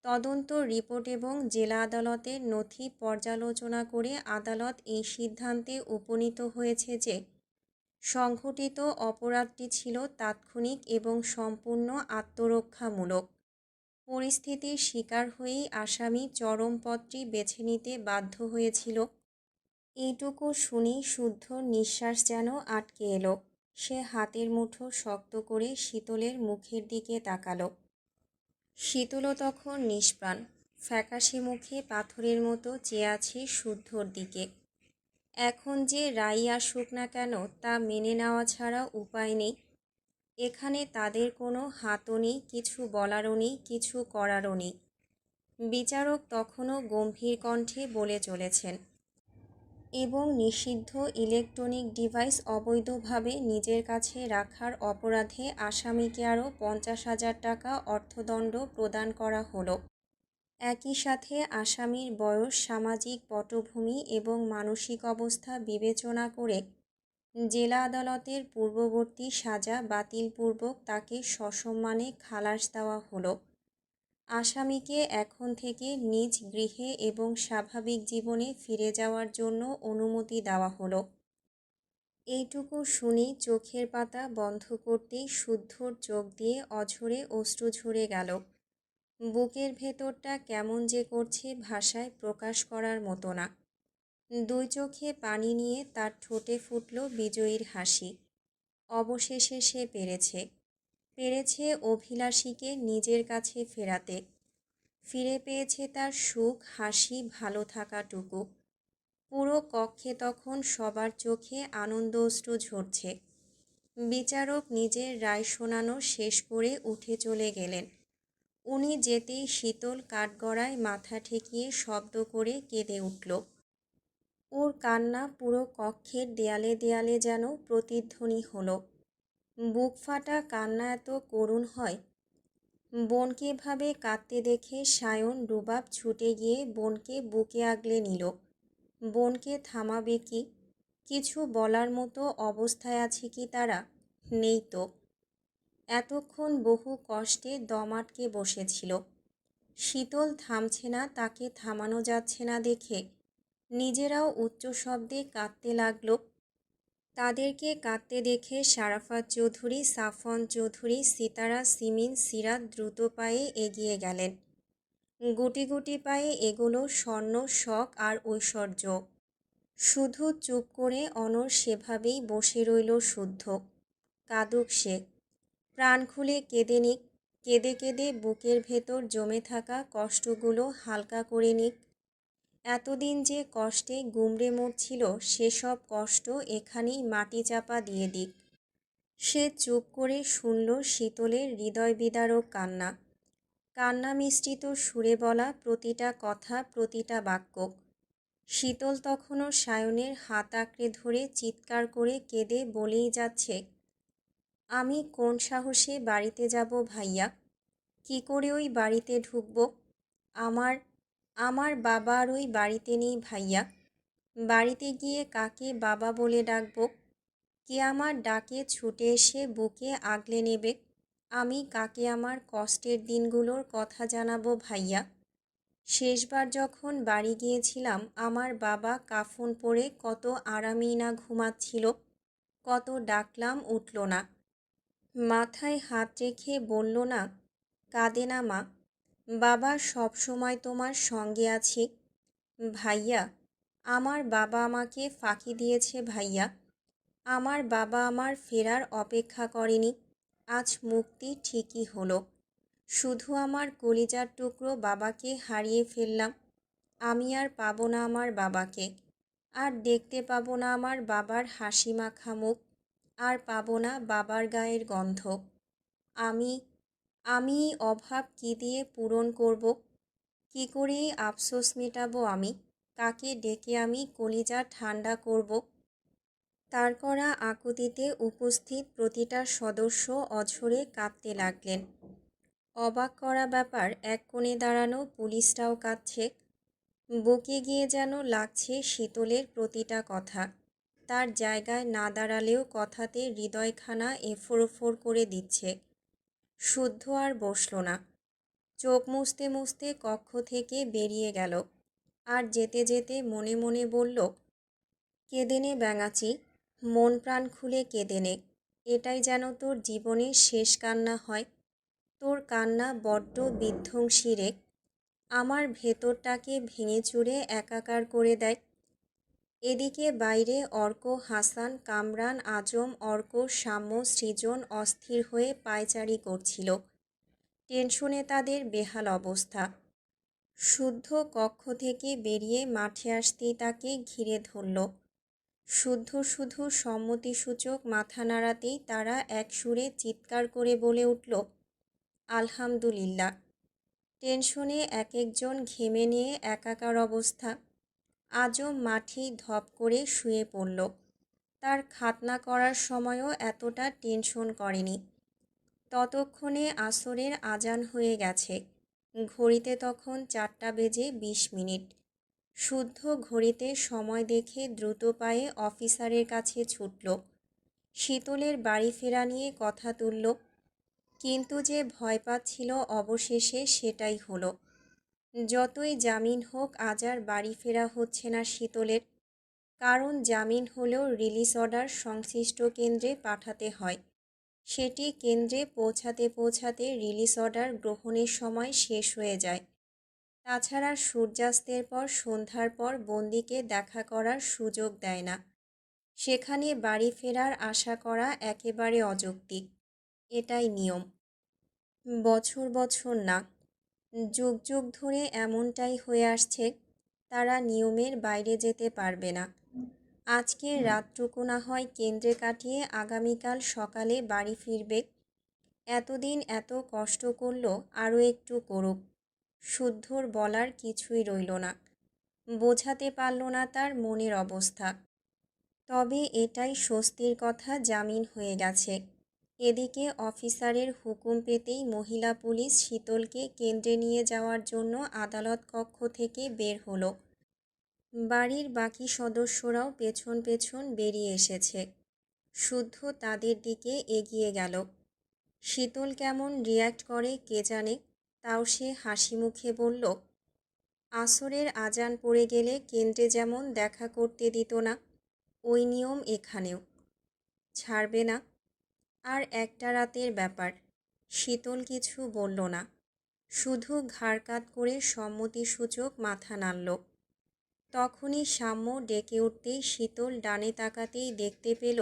তদন্ত রিপোর্ট এবং জেলা আদালতের নথি পর্যালোচনা করে আদালত এই সিদ্ধান্তে উপনীত হয়েছে যে সংঘটিত অপরাধটি ছিল তাৎক্ষণিক এবং সম্পূর্ণ আত্মরক্ষামূলক। পরিস্থিতির শিকার হয়েই আসামি চরমপথটি বেছে নিতে বাধ্য হয়েছিল। এইটুকু শুনেই শুদ্ধ নিঃশ্বাস যেন আটকে এলো। সে হাতের মুঠো শক্ত করে শীতলের মুখের দিকে তাকালো। শীতলও তখন নিষ্প্রাণ, ফ্যাকাশে মুখে পাথরের মতো চেয়ে আছে শুদ্ধর দিকে। এখন যে রায় আসুক না কেন তা মেনে নেওয়া ছাড়া উপায় নেই। এখানে তাদের কোনো হাতও নেই, কিছু বলারও নেই, কিছু করারও নেই। বিচারক তখনও গম্ভীর কণ্ঠে বলে চলেছেন, এবং নিষিদ্ধ ইলেকট্রনিক ডিভাইস অবৈধভাবে নিজের কাছে রাখার অপরাধে আসামিকে আরও 50,000 টাকা অর্থদণ্ড প্রদান করা হলো। একই সাথে আসামির বয়স, সামাজিক পটভূমি এবং মানসিক অবস্থা বিবেচনা করে জেলা আদালতের পূর্ববর্তী সাজা বাতিলপূর্বক তাকে সসম্মানে খালাস দেওয়া হলো। আসামিকে এখন থেকে নিজ গৃহে এবং স্বাভাবিক জীবনে ফিরে যাওয়ার জন্য অনুমতি দেওয়া হলো। এইটুকু শুনেই চোখের পাতা বন্ধ করতেই শুদ্ধর চোখ দিয়ে অঝরে অশ্রু ঝরে গেল। বুকের ভেতরটা কেমন যে করছে ভাষায় প্রকাশ করার মতো না। 2 চোখে পানি নিয়ে তার ঠোঁটে ফুটল বিজয়ীর হাসি। অবশেষে সে পেরেছে অভিলাষীকে নিজের কাছে ফেরাতে। ফিরে পেয়েছে তার সুখ, হাসি, ভালো থাকাটুকু। পুরো কক্ষে তখন সবার চোখে আনন্দ অশ্রু ঝরছে। বিচারক নিজের রায় শোনানো শেষ করে উঠে চলে গেলেন। উনি যেতেই শীতল কাঠগড়ায় মাথা ঠেকিয়ে শব্দ করে কেঁদে উঠল। ওর কান্না পুরো কক্ষের দেয়ালে দেয়ালে যেন প্রতিধ্বনি হলো। বুক ফাটা কান্না এত করুণ হয়। বোনকে এভাবে কাঁদতে দেখে সায়ন রুবাব ছুটে গিয়ে বোনকে বুকে আগলে নিল। বোনকে থামাবে কি? কিছু বলার মতো অবস্থায় আছে কি তারা? নেই তো। এতক্ষণ বহু কষ্টে দম আটকে বসেছিল। শীতল থামছে না, তাকে থামানো যাচ্ছে না দেখে নিজেরাও উচ্চ শব্দে কাঁদতে লাগল। তাদেরকে কাঁদতে দেখে শারাফাত চৌধুরী, সাফন চৌধুরী, সিতারা, সিমিন, সিরাত দ্রুত পায়ে এগিয়ে গেলেন। গুটি গুটি পায়ে এগুলো স্বর্ণ, শখ আর ঐশ্বর্য। শুধু চুপ করে অনর সেভাবেই বসে রইল শুদ্ধ। কাঁদুক সে, প্রাণ খুলে কেঁদে নিক, কেঁদে কেঁদে বুকের ভেতর জমে থাকা কষ্টগুলো হালকা করে নিক। এতদিন যে কষ্টে গুমড়ে মরছিল সেসব কষ্ট এখানেই মাটি চাপা দিয়ে দিক। সে চুপ করে শুনল শীতলের হৃদয় বিদারক কান্না। কান্না মিশ্রিত সুরে বলা প্রতিটা কথা, প্রতিটা বাক্য। শীতল তখনও সায়নের হাত আঁকড়ে ধরে চিৎকার করে কেঁদে বলেই যাচ্ছে, আমি কোন সাহসে বাড়িতে যাব ভাইয়া? কি করে ওই বাড়িতে ঢুকব? আমার আমার বাবা আর ওই বাড়িতে নেই ভাইয়া। বাড়িতে গিয়ে কাকে বাবা বলে ডাকব? কে আমার ডাকে ছুটে এসে বুকে আগলে নেবে? আমি কাকে আমার কষ্টের দিনগুলোর কথা জানাবো ভাইয়া? শেষবার যখন বাড়ি গিয়েছিলাম আমার বাবা কাফন পরে কত আরামেই না ঘুমাচ্ছিল, কত ডাকলাম উঠল না, মাথায় হাত রেখে বলল না, কাঁদে না মা, বাবা সব সময় তোমার সঙ্গে আছি। ভাইয়া, আমার বাবা আমাকে ফাঁকি দিয়েছে ভাইয়া। আমার বাবা আমার ফেরার অপেক্ষা করেনি। আজ মুক্তি ঠিকই হলো। শুধু আমার কলিজার টুকরো বাবাকে হারিয়ে ফেললাম। আমি আর পাবো না আমার বাবাকে। আর দেখতে পাবো না আমার বাবার হাসি মাখা মুখ। আর পাবো না বাবার গায়ের গন্ধ। আমি আমি এই অভাব কী দিয়ে পূরণ করব? কী করে এই আফসোস মেটাবো আমি? কাকে ডেকে আমি কলিজা ঠান্ডা করব? তার করা আকুতিতে উপস্থিত প্রতিটা সদস্য অঝরে কাঁদতে লাগলেন। অবাক করা ব্যাপার, এক কোণে দাঁড়ানো পুলিশটাও কাঁদছে। বুকে গিয়ে যেন লাগছে শীতলের প্রতিটা কথা। তার জায়গায় না দাঁড়ালেও কথাতে হৃদয়খানা এফোড় করে দিচ্ছে। শুদ্ধ আর বসল না। চোখ মুছতে মুছতে কক্ষ থেকে বেরিয়ে গেল। আর যেতে যেতে মনে মনে বলল, কেঁদে নে ব্যাঙাচি, মন প্রাণ খুলে কেঁদে নে। এটাই যেন তোর জীবনের শেষ কান্না হয়। তোর কান্না বড্ড বিধ্বংসী রে, আমার ভেতরটাকে ভেঙে চুরে একাকার করে দেয়। এদিকে বাইরে অর্ক, হাসান, কামরান, আজম, অর্ক, সাম্য, সৃজন অস্থির হয়ে পায়চারি করছিল। টেনশনে তাদের বেহাল অবস্থা। শুদ্ধ কক্ষ থেকে বেরিয়ে মাঠে আসতেই তাকে ঘিরে ধরল। শুদ্ধ শুধু সম্মতিসূচক মাথা নাড়াতেই তারা এক সুরে চিৎকার করে বলে উঠল, আলহামদুলিল্লাহ। টেনশনে এক একজন ঘেমে নিয়ে একাকার অবস্থা। আজম মাঠেই ধপ করে শুয়ে পড়ল। তার খাতনা করার সময়ও এতটা টেনশন করেনি। ততক্ষণে আসরের আজান হয়ে গেছে। ঘড়িতে তখন 4:20। শুদ্ধ ঘড়িতে সময় দেখে দ্রুত পায়ে অফিসারের কাছে ছুটল। শীতলের বাড়ি ফেরা নিয়ে কথা তুলল। কিন্তু যে ভয় পাচ্ছিল অবশেষে সেটাই হলো। যতই জামিন হোক আজ আর বাড়ি ফেরা হচ্ছে না শীতলের। কারণ জামিন হলেও রিলিজ অর্ডার সংশ্লিষ্ট কেন্দ্রে পাঠাতে হয়। সেটি কেন্দ্রে পৌঁছাতে পৌঁছাতে রিলিজ অর্ডার গ্রহণের সময় শেষ হয়ে যায়। তাছাড়া সূর্যাস্তের পর সন্ধ্যার পর বন্দিকে দেখা করার সুযোগ দেয় না। সেখানে বাড়ি ফেরার আশা করা একেবারে অযৌক্তিক। এটাই নিয়ম। বছর বছর না, যুগ যুগ ধরে এমনটাই হয়ে আসছে। তারা নিয়মের বাইরে যেতে পারবে না। আজকের রাতটুকু না হয় কেন্দ্রে কাটিয়ে আগামীকাল সকালে বাড়ি ফিরবে। এতদিন এত কষ্ট করল, আরও একটু করুক। শুদ্ধর বলার কিছুই রইল না। বোঝাতে পারল না তার মনের অবস্থা। তবে এটাই স্বস্তির কথা, জামিন হয়ে গেছে। এদিকে অফিসারের হুকুম পেতেই মহিলা পুলিশ শীতলকে কেন্দ্রে নিয়ে যাওয়ার জন্য আদালত কক্ষ থেকে বের হলো। বাড়ির বাকি সদস্যরাও পেছন পেছন বেরিয়ে এসেছে। শুদ্ধ তাদের দিকে এগিয়ে গেল। শীতল কেমন রিয়্যাক্ট করে কে জানে, তাও সে হাসি মুখে বলল, আসরের আজান পড়ে গেলে কেন্দ্রে যেমন দেখা করতে দিত না, ওই নিয়ম এখানেও। ছাড়বে না? আর একটা রাতের ব্যাপার। শীতল কিছু বলল না, শুধু ঘাড় কাত করে সম্মতিসূচক মাথা নাড়ল। তখনই সাম্য ডেকে উঠতেই শীতল ডানে তাকাতেই দেখতে পেল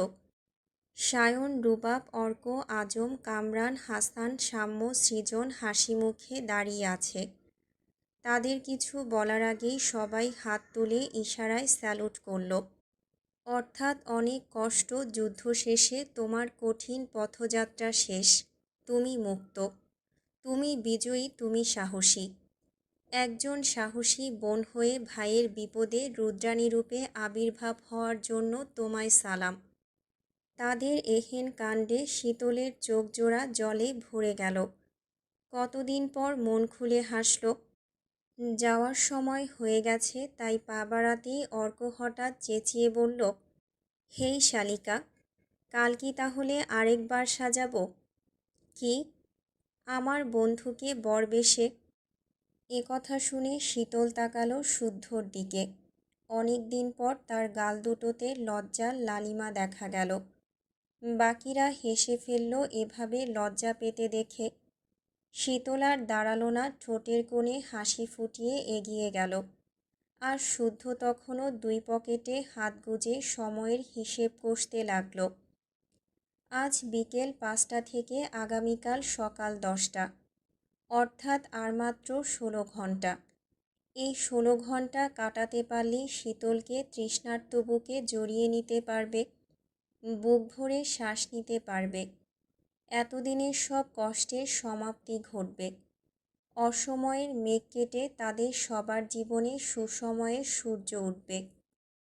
সায়ন, রুবাব, অর্ক, আজম, কামরান, হাসান, সাম্য, সৃজন হাসি মুখে দাঁড়িয়ে আছে। তাদের কিছু বলার আগেই সবাই হাত তুলে ইশারায় স্যালুট করল। অর্থাৎ অনেক কষ্ট যুদ্ধ শেষে তোমার কঠিন পথযাত্রা শেষ। তুমি মুক্ত, তুমি বিজয়ী, তুমি সাহসী। একজন সাহসী বোন হয়ে ভাইয়ের বিপদে রুদ্রাণী রূপে আবির্ভাব হওয়ার জন্য তোমায় সালাম। তাদের এহেন কাণ্ডে শীতলের চোখ জোড়া জলে ভরে গেল। কতদিন পর মন খুলে হাসল। যাওয়ার সময় হয়ে গেছে তাই পা বাড়াতেই অর্ক হঠাৎ চেঁচিয়ে বলল, হেই শালিকা, কাল কি তাহলে আরেকবার সাজাবো? কি? আমার বন্ধুকে বরবেশে? এ কথা শুনে শীতল তাকালো শুদ্ধর দিকে। অনেক দিন পর তার গাল দুটোতে লজ্জার লালিমা দেখা গেল। বাকিরা হেসে ফেলল এভাবে লজ্জা পেতে দেখে। শীতল আর দাঁড়ালো না, ঠোঁটের কোণে হাসি ফুটিয়ে এগিয়ে গেল। আর শুদ্ধ তখনও দুই পকেটে হাত গুজে সময়ের হিসেব কষতে লাগলো। আজ বিকেল 5টা থেকে আগামীকাল সকাল 10টা, অর্থাৎ আর মাত্র 16 ঘন্টা। এই 16 ঘন্টা কাটাতে পারলেই শীতলকে তৃষ্ণার্ত বুকে জড়িয়ে নিতে পারবে, বুক ভরে শ্বাস নিতে পারবে। এতদিনের সব কষ্টের সমাপ্তি ঘটবে। অসময়ের মেঘ কেটে তাদের সবার জীবনে সুসময়ের সূর্য উঠবে।